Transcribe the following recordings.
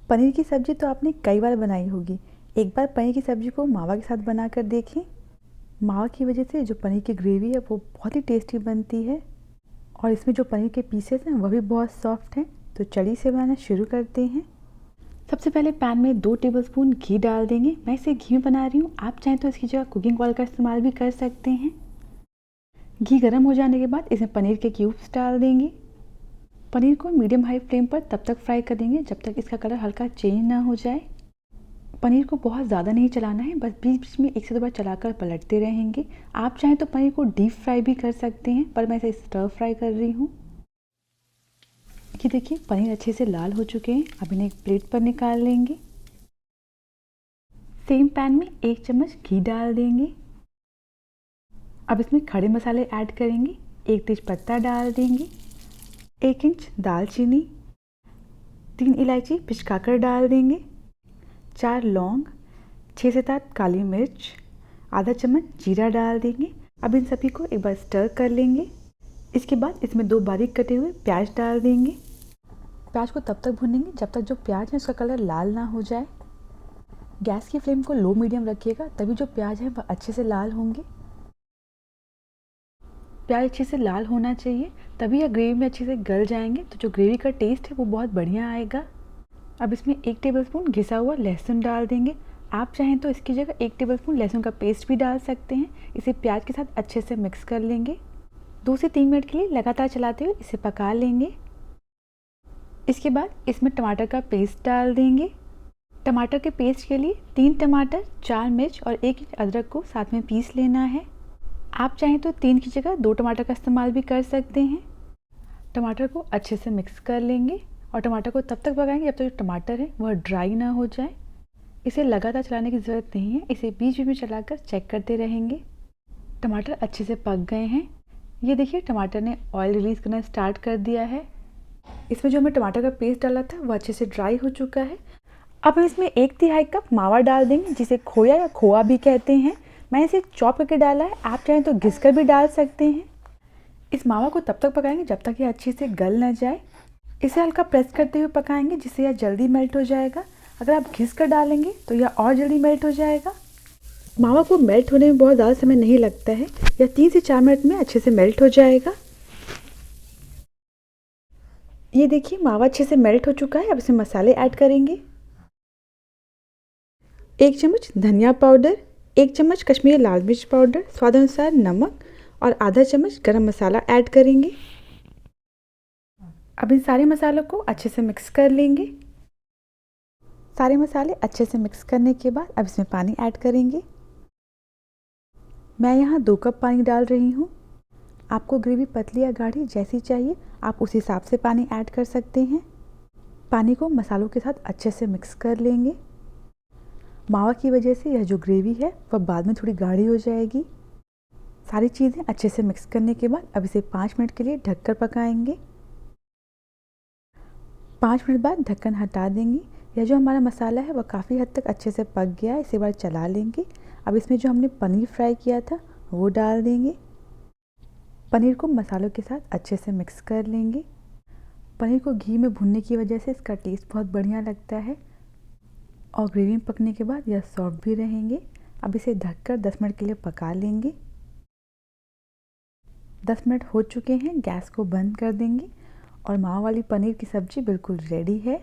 पनीर की सब्ज़ी तो आपने कई बार बनाई होगी। एक बार पनीर की सब्ज़ी को मावा के साथ बना कर देखें। मावा की वजह से जो पनीर की ग्रेवी है वो बहुत ही टेस्टी बनती है और इसमें जो पनीर के पीसेस हैं वह भी बहुत सॉफ्ट हैं। तो चलिए इसे बनाना शुरू करते हैं। सबसे पहले पैन में 2 टेबलस्पून घी डाल देंगे। मैं इसे घी में बना रही हूँ, आप चाहें तो इसकी जगह कुकिंग ऑयल का इस्तेमाल भी कर सकते हैं। घी गर्म हो जाने के बाद इसमें पनीर के क्यूब्स डाल देंगे। पनीर को मीडियम हाई फ्लेम पर तब तक फ्राई करेंगे जब तक इसका कलर हल्का चेंज ना हो जाए। पनीर को बहुत ज़्यादा नहीं चलाना है, बस बीच बीच में 1 से 2 बार चलाकर पलटते रहेंगे। आप चाहें तो पनीर को डीप फ्राई भी कर सकते हैं, पर मैं इसे स्टर फ्राई कर रही हूँ। कि देखिए पनीर अच्छे से लाल हो चुके हैं। अब इन्हें एक प्लेट पर निकाल लेंगे। सेम पैन में 1 चम्मच घी डाल देंगे। अब इसमें खड़े मसाले ऐड करेंगे। 1 तेज पत्ता डाल देंगे, 1 इंच दालचीनी, 3 इलायची पिचकाकर डाल देंगे, 4 लौंग, 6 से 7 काली मिर्च, आधा चम्मच जीरा डाल देंगे। अब इन सभी को एक बार स्टर कर लेंगे। इसके बाद इसमें 2 बारीक कटे हुए प्याज डाल देंगे। प्याज को तब तक भूनेंगे जब तक जो प्याज है उसका कलर लाल ना हो जाए। गैस की फ्लेम को लो मीडियम रखिएगा, तभी जो प्याज है वह अच्छे से लाल होंगे। प्याज अच्छे से लाल होना चाहिए, तभी यह ग्रेवी में अच्छे से गल जाएंगे, तो जो ग्रेवी का टेस्ट है वो बहुत बढ़िया आएगा। अब इसमें 1 टेबलस्पून घिसा हुआ लहसुन डाल देंगे। आप चाहें तो इसकी जगह 1 टेबलस्पून लहसुन का पेस्ट भी डाल सकते हैं। इसे प्याज के साथ अच्छे से मिक्स कर लेंगे। 2 से 3 मिनट के लिए लगातार चलाते हुए इसे पका लेंगे। इसके बाद इसमें टमाटर का पेस्ट डाल देंगे। टमाटर के पेस्ट के लिए 3 टमाटर, 4 मिर्च और 1 इंच अदरक को साथ में पीस लेना है। आप चाहें तो 3 की जगह 2 टमाटर का इस्तेमाल भी कर सकते हैं। टमाटर को अच्छे से मिक्स कर लेंगे और टमाटर को तब तक पकाएंगे जब तक जो टमाटर है वह ड्राई ना हो जाए। इसे लगातार चलाने की ज़रूरत नहीं है, इसे बीच बीच में चलाकर चेक करते रहेंगे। टमाटर अच्छे से पक गए हैं। ये देखिए टमाटर ने ऑयल रिलीज़ करना स्टार्ट कर दिया है। इसमें जो हमने टमाटर का पेस्ट डाला था वह अच्छे से ड्राई हो चुका है। अब हम इसमें 1/3 कप मावा डाल देंगे, जिसे खोया या खोआ भी कहते हैं। मैंने इसे चॉप करके डाला है, आप चाहें तो घिसकर भी डाल सकते हैं। इस मावा को तब तक पकाएंगे जब तक ये अच्छे से गल ना जाए। इसे हल्का प्रेस करते हुए पकाएंगे, जिससे यह जल्दी मेल्ट हो जाएगा। अगर आप घिस कर डालेंगे तो यह और जल्दी मेल्ट हो जाएगा। मावा को मेल्ट होने में बहुत ज़्यादा समय नहीं लगता है, यह 3 से 4 मिनट में अच्छे से मेल्ट हो जाएगा। ये देखिए मावा अच्छे से मेल्ट हो चुका है। अब इसमें मसाले ऐड करेंगे। 1 चम्मच धनिया पाउडर, 1 चम्मच कश्मीरी लाल मिर्च पाउडर, स्वाद अनुसार नमक और आधा चम्मच गरम मसाला ऐड करेंगे। अब इन सारे मसालों को अच्छे से मिक्स कर लेंगे। सारे मसाले अच्छे से मिक्स करने के बाद अब इसमें पानी ऐड करेंगे। मैं यहाँ 2 कप पानी डाल रही हूँ। आपको ग्रेवी पतली या गाढ़ी जैसी चाहिए आप उस हिसाब से पानी ऐड कर सकते हैं। पानी को मसालों के साथ अच्छे से मिक्स कर लेंगे। मावा की वजह से यह जो ग्रेवी है वह बाद में थोड़ी गाढ़ी हो जाएगी। सारी चीज़ें अच्छे से मिक्स करने के बाद अब इसे 5 मिनट के लिए ढककर पकाएंगे। 5 मिनट बाद ढक्कन हटा देंगे। यह जो हमारा मसाला है वह काफ़ी हद तक अच्छे से पक गया है। इसे बार चला लेंगे। अब इसमें जो हमने पनीर फ्राई किया था वो डाल देंगे। पनीर को मसालों के साथ अच्छे से मिक्स कर लेंगे। पनीर को घी में भुनने की वजह से इसका टेस्ट बहुत बढ़िया लगता है और ग्रेवी में पकने के बाद यह सॉफ्ट भी रहेंगे। अब इसे ढककर 10 मिनट के लिए पका लेंगे। 10 मिनट हो चुके हैं, गैस को बंद कर देंगे और मावा वाली पनीर की सब्ज़ी बिल्कुल रेडी है।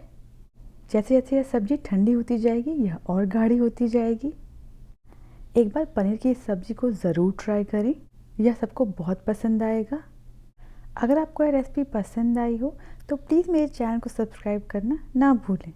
जैसे जैसे यह सब्ज़ी ठंडी होती जाएगी यह और गाढ़ी होती जाएगी। एक बार पनीर की इस सब्ज़ी को ज़रूर ट्राई करें, यह सबको बहुत पसंद आएगा। अगर आपको यह रेसिपी पसंद आई हो तो प्लीज़ मेरे चैनल को सब्सक्राइब करना ना भूलें।